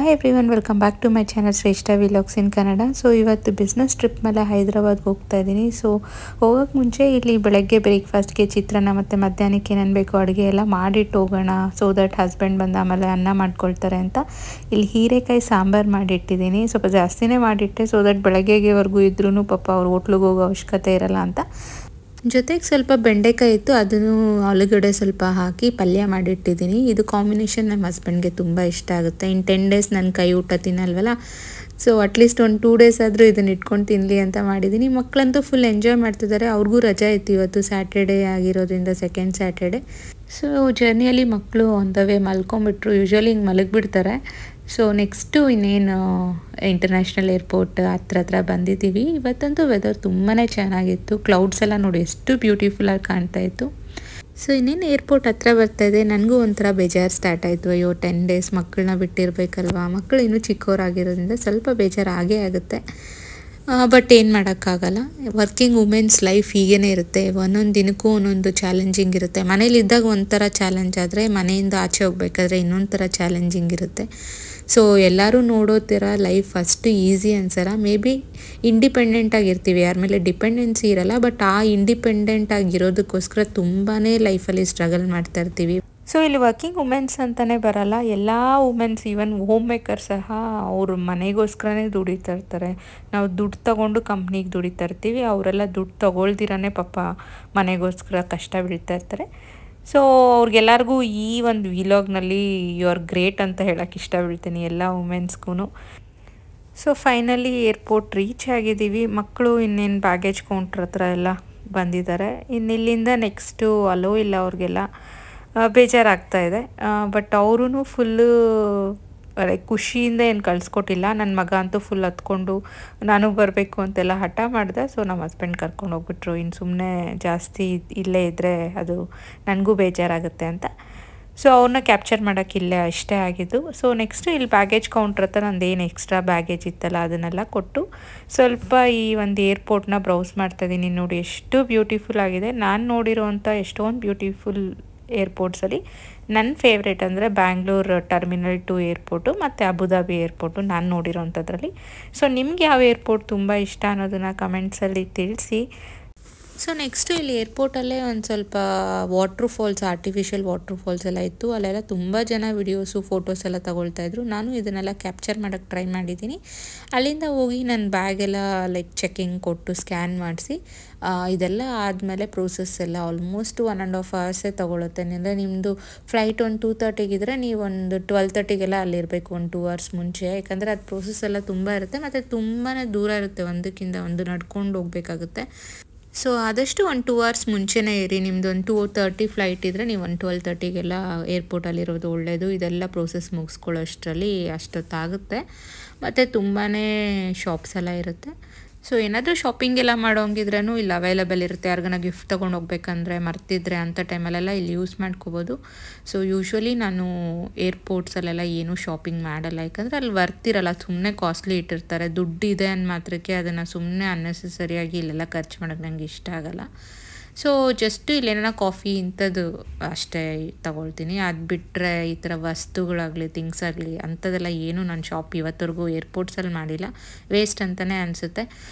Hi everyone, welcome back to my channel Shreshtha vlogs in Kannada. So ಇವತ್ತು business trip ಮೇಲೆ ಹೈದರಾಬಾದ್ಗೆ ಹೋಗ್ತಾ ಇದ್ದೀನಿ. ಸೊ ಹೋಗೋಕ್ಕೆ ಮುಂಚೆ ಇಲ್ಲಿ ಬೆಳಗ್ಗೆ ಬ್ರೇಕ್ಫಾಸ್ಟ್ಗೆ ಚಿತ್ರಾನ್ನ ಮತ್ತು ಮಧ್ಯಾಹ್ನಕ್ಕೆ ಏನೇನು ಬೇಕೋ ಅಡುಗೆ ಎಲ್ಲ ಮಾಡಿಟ್ಟು ಹೋಗೋಣ. ಸೊ ದಟ್ ಹಸ್ಬೆಂಡ್ ಬಂದು ಆಮೇಲೆ ಅನ್ನ ಮಾಡ್ಕೊಳ್ತಾರೆ ಅಂತ ಇಲ್ಲಿ ಹೀರೆಕಾಯಿ ಸಾಂಬಾರು ಮಾಡಿಟ್ಟಿದ್ದೀನಿ. ಸ್ವಲ್ಪ ಜಾಸ್ತಿನೇ ಮಾಡಿಟ್ಟೆ, ಸೊ ದಟ್ ಬೆಳಗ್ಗೆವರೆಗೂ ಇದ್ರೂ ಪಾಪ ಅವ್ರು ಹೋಟ್ಲಿಗೆ ಹೋಗೋ ಅವಶ್ಯಕತೆ ಇರಲ್ಲ ಅಂತ. ಜೊತೆಗೆ ಸ್ವಲ್ಪ ಬೆಂಡೆಕಾಯಿ ಇತ್ತು, ಅದನ್ನು ಆಲೂಗಡ್ಡೆ ಸ್ವಲ್ಪ ಹಾಕಿ ಪಲ್ಯ ಮಾಡಿಟ್ಟಿದ್ದೀನಿ. ಇದು ಕಾಂಬಿನೇಷನ್ ನಮ್ಮ ಹಸ್ಬೆಂಡ್ಗೆ ತುಂಬ ಇಷ್ಟ ಆಗುತ್ತೆ. ಇನ್ನು 10 ಡೇಸ್ ನನ್ನ ಕೈ ಊಟ ತಿನ್ನಲ್ವಲ್ಲ, ಸೊ ಅಟ್ಲೀಸ್ಟ್ ಒಂದು 2 ಡೇಸ್ ಆದರೂ ಇದನ್ನು ಇಟ್ಕೊಂಡು ತಿನ್ನಲಿ ಅಂತ ಮಾಡಿದ್ದೀನಿ. ಮಕ್ಕಳಂತೂ ಫುಲ್ ಎಂಜಾಯ್ ಮಾಡ್ತಿದ್ದಾರೆ. ಅವ್ರಿಗೂ ರಜಾ ಇತ್ತು, ಇವತ್ತು ಸ್ಯಾಟರ್ಡೇ ಆಗಿರೋದ್ರಿಂದ ಸೆಕೆಂಡ್ ಸ್ಯಾಟರ್ಡೇ. ಸೊ ಜರ್ನಿಯಲ್ಲಿ ಮಕ್ಕಳು ಆನ್ ದ ವೇ ಮಲ್ಕೊಂಬಿಟ್ರು. ಯೂಶ್ವಲಿ ಹಿಂಗೆ ಮಲಗಿಬಿಡ್ತಾರೆ. ಸೊ ನೆಕ್ಸ್ಟು ಇನ್ನೇನು ಇಂಟರ್ನ್ಯಾಷನಲ್ ಏರ್ಪೋರ್ಟ್ ಹತ್ರ ಬಂದಿದ್ದೀವಿ. ಇವತ್ತಂತೂ ವೆದರ್ ತುಂಬಾ ಚೆನ್ನಾಗಿತ್ತು. ಕ್ಲೌಡ್ಸ್ ಎಲ್ಲ ನೋಡಿ ಎಷ್ಟು ಬ್ಯೂಟಿಫುಲ್ಲಾಗಿ ಕಾಣ್ತಾ ಇತ್ತು. ಸೊ ಇನ್ನೇನು ಏರ್ಪೋರ್ಟ್ ಹತ್ರ ಬರ್ತಾಯಿದೆ. ನನಗೂ ಒಂಥರ ಬೇಜಾರು ಸ್ಟಾರ್ಟ್ ಆಯಿತು. ಅಯ್ಯೋ 10 ಡೇಸ್ ಮಕ್ಕಳನ್ನ ಬಿಟ್ಟಿರಬೇಕಲ್ವಾ. ಮಕ್ಕಳು ಇನ್ನೂ ಚಿಕ್ಕವರಾಗಿರೋದ್ರಿಂದ ಸ್ವಲ್ಪ ಬೇಜಾರು ಆಗೇ ಆಗುತ್ತೆ. ಬಟ್ ಏನು ಮಾಡೋಕ್ಕಾಗಲ್ಲ. ವರ್ಕಿಂಗ್ ವುಮೆನ್ಸ್ ಲೈಫ್ ಹೀಗೇ ಇರುತ್ತೆ. ಒಂದೊಂದು ದಿನಕ್ಕೂ ಒಂದೊಂದು ಚಾಲೆಂಜಿಂಗ್ ಇರುತ್ತೆ. ಮನೇಲಿದ್ದಾಗ ಒಂಥರ ಚಾಲೆಂಜ್ ಆದರೆ ಮನೆಯಿಂದ ಆಚೆ ಹೋಗ್ಬೇಕಾದ್ರೆ ಇನ್ನೊಂದು ಥರ ಚಾಲೆಂಜಿಂಗ್ ಇರುತ್ತೆ. ಸೊ ಎಲ್ಲರೂ ನೋಡೋ ಥರ ಲೈಫ್ ಅಷ್ಟು ಈಸಿ ಅನ್ಸಲ್ಲ. ಮೇ ಬಿ ಇಂಡಿಪೆಂಡೆಂಟ್ ಆಗಿರ್ತೀವಿ, ಯಾರ ಮೇಲೆ ಡಿಪೆಂಡೆನ್ಸಿ ಇರಲ್ಲ. ಬಟ್ ಆ ಇಂಡಿಪೆಂಡೆಂಟ್ ಆಗಿರೋದಕ್ಕೋಸ್ಕರ ತುಂಬಾ ಲೈಫಲ್ಲಿ ಸ್ಟ್ರಗಲ್ ಮಾಡ್ತಾ ಇರ್ತೀವಿ. ಸೊ ಇಲ್ಲಿ ವರ್ಕಿಂಗ್ ವುಮೆನ್ಸ್ ಅಂತಲೇ ಬರಲ್ಲ, ಎಲ್ಲ ವುಮೆನ್ಸ್, ಈವನ್ ಹೋಮ್ ಮೇಕರ್ ಸಹ ಅವರು ಮನೆಗೋಸ್ಕರನೇ ದುಡಿತಾ ಇರ್ತಾರೆ. ನಾವು ದುಡ್ಡು ತೊಗೊಂಡು ಕಂಪ್ನಿಗೆ ದುಡಿತಾ ಇರ್ತೀವಿ, ಅವರೆಲ್ಲ ದುಡ್ಡು ತೊಗೊಳ್ದಿರೇ ಪಾಪ ಮನೆಗೋಸ್ಕರ ಕಷ್ಟ ಬೀಳ್ತಾ ಇರ್ತಾರೆ. ಸೊ ಅವ್ರಿಗೆಲ್ಲರಿಗೂ ಈ ಒಂದು ವಿಲಾಗ್ನಲ್ಲಿ ಯು ಆರ್ ಗ್ರೇಟ್ ಅಂತ ಹೇಳೋಕ್ಕೆ ಇಷ್ಟಪಡ್ತೀನಿ ಎಲ್ಲ ವುಮೆನ್ಸ್ಗೂ. ಸೊ ಫೈನಲಿ ಏರ್ಪೋರ್ಟ್ ರೀಚ್ ಆಗಿದ್ದೀವಿ. ಮಕ್ಕಳು ಇನ್ನೇನು ಬ್ಯಾಗೇಜ್ ಕೌಂಟ್ರ್ ಹತ್ರ ಎಲ್ಲ ಬಂದಿದ್ದಾರೆ. ಇನ್ನಿಲ್ಲಿಂದ ನೆಕ್ಸ್ಟು ಅಲೋ ಇಲ್ಲ ಅವ್ರಿಗೆಲ್ಲ. ಬೇಜಾರಾಗ್ತಾಯಿದೆ. ಬಟ್ ಅವರೂ ಫುಲ್ಲು ಖುಷಿಯಿಂದ ಏನು ಕಳಿಸ್ಕೊಟ್ಟಿಲ್ಲ. ನನ್ನ ಮಗ ಅಂತೂ ಫುಲ್ ಹತ್ಕೊಂಡು ನಾನು ಬರಬೇಕು ಅಂತೆಲ್ಲ ಹಠ ಮಾಡಿದೆ. ಸೊ ನಮ್ಮ ಹಸ್ಬೆಂಡ್ ಕರ್ಕೊಂಡು ಹೋಗ್ಬಿಟ್ರು. ಇನ್ನು ಸುಮ್ಮನೆ ಜಾಸ್ತಿ ಇಲ್ಲೇ ಇದ್ದರೆ ಅದು ನನಗೂ ಬೇಜಾರಾಗುತ್ತೆ ಅಂತ. ಸೊ ಅವ್ರನ್ನ ಕ್ಯಾಪ್ಚರ್ ಮಾಡೋಕ್ಕೆ ಇಲ್ಲೇ ಅಷ್ಟೇ ಆಗಿದ್ದು. ಸೊ ನೆಕ್ಸ್ಟು ಇಲ್ಲಿ ಬ್ಯಾಗೇಜ್ ಕೌಂಟ್ರ್ ಹತ್ರ ನಂದೇನು ಎಕ್ಸ್ಟ್ರಾ ಬ್ಯಾಗೇಜ್ ಇತ್ತಲ್ಲ ಅದನ್ನೆಲ್ಲ ಕೊಟ್ಟು ಸ್ವಲ್ಪ ಈ ಒಂದು ಏರ್ಪೋರ್ಟ್ನ ಬ್ರೌಸ್ ಮಾಡ್ತಾಯಿದ್ದೀನಿ. ನೋಡಿ ಎಷ್ಟು ಬ್ಯೂಟಿಫುಲ್ ಆಗಿದೆ. ನಾನು ನೋಡಿರೋವಂಥ ಎಷ್ಟೊಂದು ಬ್ಯೂಟಿಫುಲ್ ಏರ್ಪೋರ್ಟ್ಸಲ್ಲಿ ನನ್ನ ಫೇವ್ರೇಟ್ ಅಂದರೆ ಬ್ಯಾಂಗ್ಳೂರು ಟರ್ಮಿನಲ್ 2 ಏರ್ಪೋರ್ಟು ಮತ್ತು ಅಬುದಾಬಿ ಏರ್ಪೋರ್ಟು ನಾನು ನೋಡಿರೋವಂಥದ್ರಲ್ಲಿ. ಸೊ ನಿಮ್ಗೆ ಯಾವ ಏರ್ಪೋರ್ಟ್ ತುಂಬ ಇಷ್ಟ ಅನ್ನೋದನ್ನು ಕಮೆಂಟ್ಸಲ್ಲಿ ತಿಳಿಸಿ. ಸೊ ನೆಕ್ಸ್ಟು ಇಲ್ಲಿ ಏರ್ಪೋರ್ಟಲ್ಲೇ ಒಂದು ಸ್ವಲ್ಪ waterfalls, artificial waterfalls ಎಲ್ಲ ಇತ್ತು. ಅಲ್ಲೆಲ್ಲ ತುಂಬ ಜನ ವಿಡಿಯೋಸು ಫೋಟೋಸ್ ಎಲ್ಲ ತಗೊಳ್ತಾಯಿದ್ರು. ನಾನು ಇದನ್ನೆಲ್ಲ ಕ್ಯಾಪ್ಚರ್ ಮಾಡೋಕ್ಕೆ ಟ್ರೈ ಮಾಡಿದ್ದೀನಿ. ಅಲ್ಲಿಂದ ಹೋಗಿ ನನ್ನ ಬ್ಯಾಗೆಲ್ಲ ಲೈಕ್ ಚೆಕಿಂಗ್ ಕೊಟ್ಟು ಸ್ಕ್ಯಾನ್ ಮಾಡಿಸಿ ಇದೆಲ್ಲ ಆದಮೇಲೆ ಪ್ರೋಸೆಸ್ ಎಲ್ಲ ಆಲ್ಮೋಸ್ಟ್ 1.5 ಅವರ್ಸೇ ತೊಗೊಳುತ್ತೆ. ಅಂದರೆ ನಿಮ್ಮದು ಫ್ಲೈಟ್ ಒಂದು 2:30 ನೀವು ಒಂದು 12:30 ಅಲ್ಲಿರಬೇಕು, ಒಂದು 2 ಅವರ್ಸ್ ಮುಂಚೆ. ಯಾಕಂದರೆ ಅದು ಪ್ರೋಸೆಸ್ ಎಲ್ಲ ತುಂಬ ಇರುತ್ತೆ ಮತ್ತು ತುಂಬಾ ದೂರ ಇರುತ್ತೆ, ಒಂದಕ್ಕಿಂತ ಒಂದು ನಡ್ಕೊಂಡು ಹೋಗಬೇಕಾಗುತ್ತೆ. ಸೊ ಆದಷ್ಟು ಒಂದು 2 ಅವರ್ಸ್ ಮುಂಚೆನೇ ಇರಿ. ನಿಮ್ಮದು ಒಂದು 2:30 ಫ್ಲೈಟ್ ಇದ್ದರೆ ನೀವು ಒಂದು 12:30 ಏರ್ಪೋರ್ಟಲ್ಲಿರೋದು ಒಳ್ಳೆಯದು. ಇದೆಲ್ಲ ಪ್ರೋಸೆಸ್ ಮುಗಿಸ್ಕೊಳ್ಳೋ ಅಷ್ಟರಲ್ಲಿ ಅಷ್ಟೊತ್ತಾಗುತ್ತೆ. ಮತ್ತು ತುಂಬಾ ಶಾಪ್ಸ್ ಎಲ್ಲ ಇರುತ್ತೆ. ಸೊ ಏನಾದರೂ ಶಾಪಿಂಗ್ ಎಲ್ಲ ಮಾಡೋಂಗಿದ್ರೂ ಇಲ್ಲಿ ಅವೈಲೇಬಲ್ ಇರುತ್ತೆ. ಯಾರಿಗಾನ ಗಿಫ್ಟ್ ತೊಗೊಂಡು ಹೋಗ್ಬೇಕಂದ್ರೆ ಮರ್ತಿದ್ರೆ ಅಂಥ ಟೈಮಲ್ಲೆಲ್ಲ ಇಲ್ಲಿ ಯೂಸ್ ಮಾಡ್ಕೋಬೋದು. ಸೊ ಯೂಶ್ವಲಿ ನಾನು ಏರ್ಪೋರ್ಟ್ಸಲ್ಲೆಲ್ಲ ಏನೂ ಶಾಪಿಂಗ್ ಮಾಡಲ್ಲ. ಯಾಕಂದರೆ ಅಲ್ಲಿ ವರ್ತಿರಲ್ಲ, ಸುಮ್ಮನೆ ಕಾಸ್ಟ್ಲಿ ಇಟ್ಟಿರ್ತಾರೆ. ದುಡ್ಡಿದೆ ಅಂದ ಮಾತ್ರಕ್ಕೆ ಅದನ್ನು ಸುಮ್ಮನೆ ಅನ್ನೆಸೆಸರಿಯಾಗಿ ಇಲ್ಲೆಲ್ಲ ಖರ್ಚು ಮಾಡೋಕ್ಕೆ ನನಗೆ ಇಷ್ಟ ಆಗಲ್ಲ. ಸೊ ಜಸ್ಟ್ ಇಲ್ಲೇನ ಕಾಫಿ ಇಂಥದ್ದು ಅಷ್ಟೇ ತಗೊಳ್ತೀನಿ. ಅದು ಬಿಟ್ಟರೆ ಈ ಥರ ವಸ್ತುಗಳಾಗಲಿ, ಥಿಂಗ್ಸ್ ಆಗಲಿ ಅಂಥದ್ದೆಲ್ಲ ಏನೂ ನಾನು ಶಾಪ್ ಇವತ್ತವರೆಗೂ ಏರ್ಪೋರ್ಟ್ಸಲ್ಲಿ ಮಾಡಿಲ್ಲ. ವೇಸ್ಟ್ ಅಂತಲೇ ಅನಿಸುತ್ತೆ.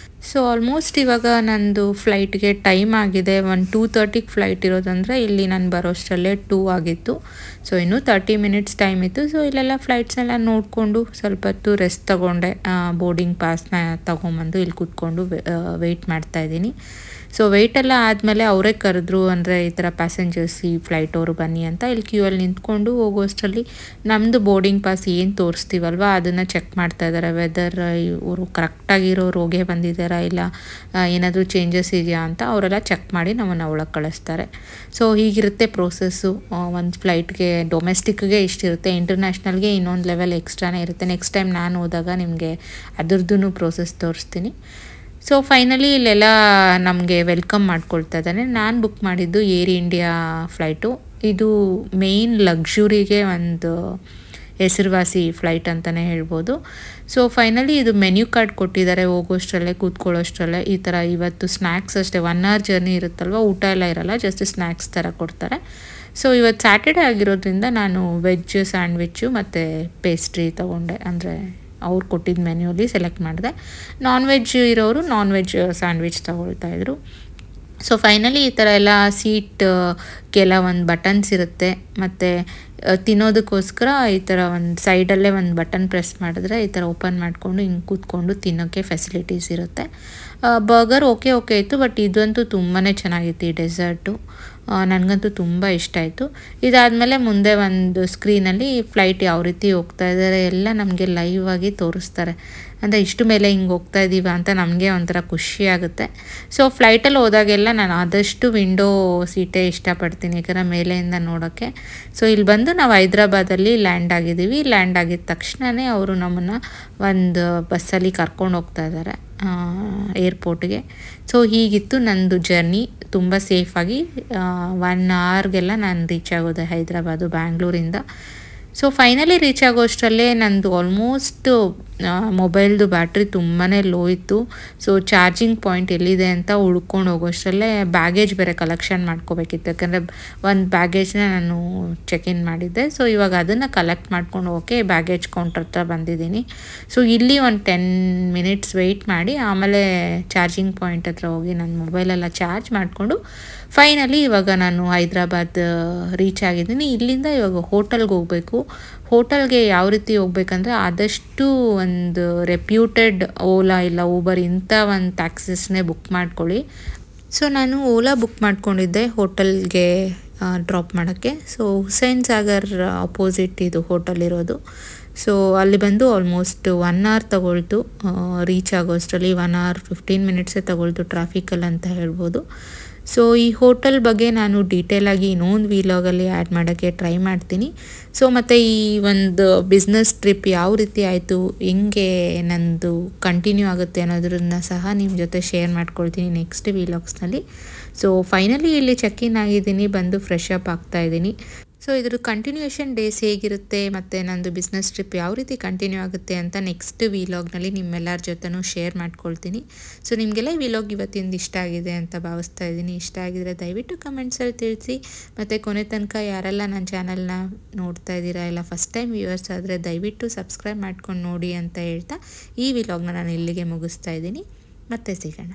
ಸೊ ಆಲ್ಮೋಸ್ಟ್ ಇವಾಗ ನಂದು ಫ್ಲೈಟ್ಗೆ ಟೈಮ್ ಆಗಿದೆ. ಒಂದು 2:30 ಫ್ಲೈಟ್ ಇರೋದಂದರೆ ಇಲ್ಲಿ ನಾನು ಬರೋಷ್ಟರಲ್ಲೇ 2 ಆಗಿತ್ತು. ಸೊ ಇನ್ನೂ 30 ಮಿನಿಟ್ಸ್ ಟೈಮ್ ಇತ್ತು. ಸೊ ಇಲ್ಲೆಲ್ಲ ಫ್ಲೈಟ್ಸ್ನೆಲ್ಲ ನೋಡಿಕೊಂಡು ಸ್ವಲ್ಪ ಹೊತ್ತು ರೆಸ್ಟ್ ತೊಗೊಂಡೆ. ಬೋರ್ಡಿಂಗ್ ಪಾಸ್ನ ತೊಗೊಂಬಂದು ಇಲ್ಲಿ ಕೂತ್ಕೊಂಡು ವೆಯ್ಟ್ ಮಾಡ್ತಾಯಿದ್ದೀನಿ. ಸೊ ವೆಯ್ಟೆಲ್ಲ ಆದಮೇಲೆ ಅವರೇ ಕರೆದ್ರು, ಅಂದರೆ ಈ ಥರ ಪ್ಯಾಸೆಂಜರ್ಸ್ ಈ ಫ್ಲೈಟ್ ಅವರು ಬನ್ನಿ ಅಂತ. ಇಲ್ಲಿ ಕ್ಯೂ ಅಲ್ಲಿ ನಿಂತ್ಕೊಂಡು ಹೋಗೋಷ್ಟರಲ್ಲಿ ನಮ್ಮದು ಬೋರ್ಡಿಂಗ್ ಪಾಸ್ ಏನು ತೋರಿಸ್ತೀವಲ್ವ ಅದನ್ನು ಚೆಕ್ ಮಾಡ್ತಾ ಇದ್ದಾರೆ. ವೆದರ್ ಇವರು ಕರೆಕ್ಟಾಗಿರೋರು ಹೋಗೇ ಬಂದಿದ್ದಾರಾ, ಇಲ್ಲ ಏನಾದರೂ ಚೇಂಜಸ್ ಇದೆಯಾ ಅಂತ ಅವರೆಲ್ಲ ಚೆಕ್ ಮಾಡಿ ನಮ್ಮನ್ನು ಒಳಗೆ ಕಳಿಸ್ತಾರೆ. ಸೊ ಹೀಗಿರುತ್ತೆ ಪ್ರೋಸೆಸ್ಸು. ಒಂದು ಫ್ಲೈಟ್ಗೆ ಡೊಮೆಸ್ಟಿಕ್ಗೆ ಇಷ್ಟಿರುತ್ತೆ, ಇಂಟರ್ನ್ಯಾಷನಲ್ಗೆ ಇನ್ನೊಂದು ಲೆವೆಲ್ ಎಕ್ಸ್ಟ್ರಾನೇ ಇರುತ್ತೆ. ನೆಕ್ಸ್ಟ್ ಟೈಮ್ ನಾನು ಹೋದಾಗ ನಿಮಗೆ ಅದರದ್ದು ಪ್ರೋಸೆಸ್ ತೋರಿಸ್ತೀನಿ. ಸೊ ಫೈನಲಿ ಇಲ್ಲೆಲ್ಲ ನಮಗೆ ವೆಲ್ಕಮ್ ಮಾಡ್ಕೊಳ್ತಾ ಇದ್ದಾನೆ. ನಾನು ಬುಕ್ ಮಾಡಿದ್ದು ಏರ್ ಇಂಡಿಯಾ ಫ್ಲೈಟು. ಇದು ಮೇಯ್ನ್ ಲಕ್ಸುರಿಗೆ ಒಂದು ಹೆಸರುವಾಸಿ ಫ್ಲೈಟ್ ಅಂತಲೇ ಹೇಳ್ಬೋದು. ಸೊ ಫೈನಲಿ ಇದು ಮೆನ್ಯೂ ಕಾರ್ಡ್ ಕೊಟ್ಟಿದ್ದಾರೆ. ಹೋಗೋಷ್ಟರಲ್ಲೇ ಕೂತ್ಕೊಳ್ಳೋಷ್ಟರಲ್ಲೇ ಈ ಥರ ಇವತ್ತು ಸ್ನ್ಯಾಕ್ಸ್ ಅಷ್ಟೇ. 1 ಅವರ್ ಜರ್ನಿ ಇರುತ್ತಲ್ವ, ಊಟ ಎಲ್ಲ ಇರಲ್ಲ, ಜಸ್ಟ್ ಸ್ನ್ಯಾಕ್ಸ್ ಥರ ಕೊಡ್ತಾರೆ. ಸೊ ಇವತ್ತು ಸ್ಯಾಟರ್ಡೇ ಆಗಿರೋದ್ರಿಂದ ನಾನು ವೆಜ್ ಸ್ಯಾಂಡ್ವಿಚ್ಚು ಮತ್ತು ಪೇಸ್ಟ್ರಿ ತೊಗೊಂಡೆ. ಅಂದರೆ ಅವ್ರು ಕೊಟ್ಟಿದ್ದ ಮೆನ್ಯೂಲಿ ಸೆಲೆಕ್ಟ್ ಮಾಡಿದೆ. ನಾನ್ ವೆಜ್ ಇರೋರು ನಾನ್ ವೆಜ್ ಸ್ಯಾಂಡ್ವಿಚ್ ತೊಗೊಳ್ತಾಯಿದ್ರು. ಸೊ ಫೈನಲಿ ಈ ಥರ ಎಲ್ಲ ಸೀಟ್ಗೆಲ್ಲ ಒಂದು ಬಟನ್ಸ್ ಇರುತ್ತೆ, ಮತ್ತು ತಿನ್ನೋದಕ್ಕೋಸ್ಕರ ಈ ಥರ ಒಂದು ಸೈಡಲ್ಲೇ ಒಂದು ಬಟನ್ ಪ್ರೆಸ್ ಮಾಡಿದ್ರೆ ಈ ಥರ ಓಪನ್ ಮಾಡಿಕೊಂಡು ಹಿಂಗೆ ಕೂತ್ಕೊಂಡು ತಿನ್ನೋಕ್ಕೆ ಫೆಸಿಲಿಟೀಸ್ ಇರುತ್ತೆ. ಬರ್ಗರ್ ಓಕೆ ಇತ್ತು, ಬಟ್ ಇದಂತೂ ತುಂಬಾ ಚೆನ್ನಾಗಿತ್ತು. ಈ ಡೆಸರ್ಟು ನನಗಂತೂ ತುಂಬ ಇಷ್ಟ ಆಯಿತು. ಇದಾದಮೇಲೆ ಮುಂದೆ ಒಂದು ಸ್ಕ್ರೀನಲ್ಲಿ ಫ್ಲೈಟ್ ಯಾವ ರೀತಿ ಹೋಗ್ತಾ ಇದ್ದಾರೆ ಎಲ್ಲ ನಮಗೆ ಲೈವ್ ಆಗಿ ತೋರಿಸ್ತಾರೆ. ಅಂದರೆ ಇಷ್ಟು ಮೇಲೆ ಹಿಂಗೆ ಹೋಗ್ತಾ ಇದ್ದೀವ ಅಂತ ನಮಗೆ ಒಂಥರ ಖುಷಿ ಆಗುತ್ತೆ. ಸೊ ಫ್ಲೈಟಲ್ಲಿ ಹೋದಾಗೆಲ್ಲ ನಾನು ಆದಷ್ಟು ವಿಂಡೋ ಸೀಟೇ ಇಷ್ಟಪಡ್ತೀನಿ, ಯಾಕಂದರೆ ಮೇಲೆಯಿಂದ ನೋಡೋಕ್ಕೆ. ಸೊ ಇಲ್ಲಿ ಬಂದು ನಾವು ಹೈದ್ರಾಬಾದಲ್ಲಿ ಲ್ಯಾಂಡ್ ಆಗಿದ್ದೀವಿ. ಲ್ಯಾಂಡ್ ಆಗಿದ ತಕ್ಷಣವೇ ಅವರು ನಮ್ಮನ್ನು ಒಂದು ಬಸ್ಸಲ್ಲಿ ಕರ್ಕೊಂಡು ಹೋಗ್ತಾ ಇದ್ದಾರೆ ಏರ್ಪೋರ್ಟ್ಗೆ. ಸೊ ಹೀಗಿತ್ತು ನಂದು ಜರ್ನಿ. ತುಂಬ ಸೇಫಾಗಿ 1 ಅವರ್ಗೆಲ್ಲ ನಾನು ರೀಚ್ ಆಗೋದೆ ಹೈದ್ರಾಬಾದು ಬ್ಯಾಂಗ್ಳೂರಿಂದ. ಸೊ ಫೈನಲಿ ರೀಚ್ ಆಗೋಷ್ಟರಲ್ಲೇ ನಂದು ಆಲ್ಮೋಸ್ಟ್ ಮೊಬೈಲ್ದು ಬ್ಯಾಟ್ರಿ ತುಂಬಾ ಲೋ ಇತ್ತು. ಸೊ ಚಾರ್ಜಿಂಗ್ ಪಾಯಿಂಟ್ ಎಲ್ಲಿದೆ ಅಂತ ಹುಡ್ಕೊಂಡು ಹೋಗೋಷ್ಟರಲ್ಲೇ ಬ್ಯಾಗೇಜ್ ಬೇರೆ ಕಲೆಕ್ಷನ್ ಮಾಡ್ಕೋಬೇಕಿತ್ತು, ಯಾಕಂದರೆ ಒಂದು ಬ್ಯಾಗೇಜ್ನ ನಾನು ಚೆಕ್ ಇನ್ ಮಾಡಿದ್ದೆ. ಸೊ ಇವಾಗ ಅದನ್ನು ಕಲೆಕ್ಟ್ ಮಾಡ್ಕೊಂಡು ಹೋಗೋಕ್ಕೆ ಬ್ಯಾಗೇಜ್ ಕೌಂಟರ್ ಹತ್ರ ಬಂದಿದ್ದೀನಿ. ಸೊ ಇಲ್ಲಿ ಒಂದು 10 ಮಿನಿಟ್ಸ್ ವೆಯ್ಟ್ ಮಾಡಿ ಆಮೇಲೆ ಚಾರ್ಜಿಂಗ್ ಪಾಯಿಂಟ್ ಹತ್ರ ಹೋಗಿ ನನ್ನ ಮೊಬೈಲೆಲ್ಲ ಚಾರ್ಜ್ ಮಾಡಿಕೊಂಡು ಫೈನಲಿ ಇವಾಗ ನಾನು ಹೈದ್ರಾಬಾದ್ ರೀಚ್ ಆಗಿದ್ದೀನಿ. ಇಲ್ಲಿಂದ ಇವಾಗ ಹೋಟೆಲ್ಗೆ ಹೋಗಬೇಕು. ಹೋಟೆಲ್ಗೆ ಯಾವ ರೀತಿ ಹೋಗ್ಬೇಕಂದ್ರೆ ಆದಷ್ಟು ಒಂದು ರೆಪ್ಯೂಟೆಡ್ ಓಲಾ ಇಲ್ಲ ಊಬರ್ ಇಂಥ ಒಂದು ಟ್ಯಾಕ್ಸಸ್ನೇ ಬುಕ್ ಮಾಡ್ಕೊಳ್ಳಿ. ಸೊ ನಾನು ಓಲಾ ಬುಕ್ ಮಾಡ್ಕೊಂಡಿದ್ದೆ ಹೋಟೆಲ್ಗೆ ಡ್ರಾಪ್ ಮಾಡೋಕ್ಕೆ. ಸೊ ಹುಸೇನ್ ಸಾಗರ್ ಅಪೋಸಿಟ್ ಇದು ಹೋಟೆಲ್ ಇರೋದು. ಸೊ ಅಲ್ಲಿ ಬಂದು ಆಲ್ಮೋಸ್ಟ್ 1 ಅವರ್ ತಗೊಳ್ತು ರೀಚ್ ಆಗೋಷ್ಟರಲ್ಲಿ. 1 ಅವರ್ 15 ಮಿನಿಟ್ಸೇ ತಗೊಳ್ತು ಟ್ರಾಫಿಕಲ್ಲಿ ಅಂತ ಹೇಳ್ಬೋದು. ಸೊ ಈ ಹೋಟೆಲ್ ಬಗ್ಗೆ ನಾನು ಡೀಟೇಲಾಗಿ ಇನ್ನೊಂದು ವಿಲಾಗಲ್ಲಿ ಆ್ಯಡ್ ಮಾಡೋಕ್ಕೆ ಟ್ರೈ ಮಾಡ್ತೀನಿ. ಸೊ ಮತ್ತು ಈ ಒಂದು ಬಿಸ್ನೆಸ್ ಟ್ರಿಪ್ ಯಾವ ರೀತಿ ಆಯಿತು, ಹೆಂಗೆ ನಂದು ಕಂಟಿನ್ಯೂ ಆಗುತ್ತೆ ಅನ್ನೋದ್ರನ್ನ ಸಹ ನಿಮ್ಮ ಜೊತೆ ಶೇರ್ ಮಾಡ್ಕೊಳ್ತೀನಿ ನೆಕ್ಸ್ಟ್ ವಿಲಾಗ್ಸ್ನಲ್ಲಿ. ಸೊ ಫೈನಲಿ ಇಲ್ಲಿ ಚೆಕ್ ಇನ್ ಆಗಿದ್ದೀನಿ, ಬಂದು ಫ್ರೆಶ್ ಅಪ್ ಆಗ್ತಾಯಿದ್ದೀನಿ. ಸೊ ಇದ್ರ ಕಂಟಿನ್ಯೂಯೇಷನ್ ಡೇಸ್ ಹೇಗಿರುತ್ತೆ ಮತ್ತು ನಂದು ಬಿಸ್ನೆಸ್ ಟ್ರಿಪ್ ಯಾವ ರೀತಿ ಕಂಟಿನ್ಯೂ ಆಗುತ್ತೆ ಅಂತ ನೆಕ್ಸ್ಟ್ ವಿಲಾಗ್ನಲ್ಲಿ ನಿಮ್ಮೆಲ್ಲರ ಜೊತೆನೂ ಶೇರ್ ಮಾಡ್ಕೊಳ್ತೀನಿ. ಸೊ ನಿಮಗೆಲ್ಲ ಈ ವಿಲಾಗ್ ಇವತ್ತಿಂದ ಇಷ್ಟ ಆಗಿದೆ ಅಂತ ಭಾವಿಸ್ತಾ ಇದ್ದೀನಿ. ಇಷ್ಟ ಆಗಿದರೆ ದಯವಿಟ್ಟು ಕಮೆಂಟ್ಸಲ್ಲಿ ತಿಳಿಸಿ. ಮತ್ತು ಕೊನೆ ತನಕ ಯಾರೆಲ್ಲ ನನ್ನ ಚಾನಲ್ನ ನೋಡ್ತಾ ಇದ್ದೀರಾ ಇಲ್ಲ ಫಸ್ಟ್ ಟೈಮ್ ವ್ಯೂವರ್ಸ್ ಆದರೆ ದಯವಿಟ್ಟು ಸಬ್ಸ್ಕ್ರೈಬ್ ಮಾಡ್ಕೊಂಡು ನೋಡಿ ಅಂತ ಹೇಳ್ತಾ ಈ ವಿಲಾಗ್ನ ನಾನು ಇಲ್ಲಿಗೆ ಮುಗಿಸ್ತಾ ಇದ್ದೀನಿ. ಮತ್ತೆ ಸಿಗೋಣ.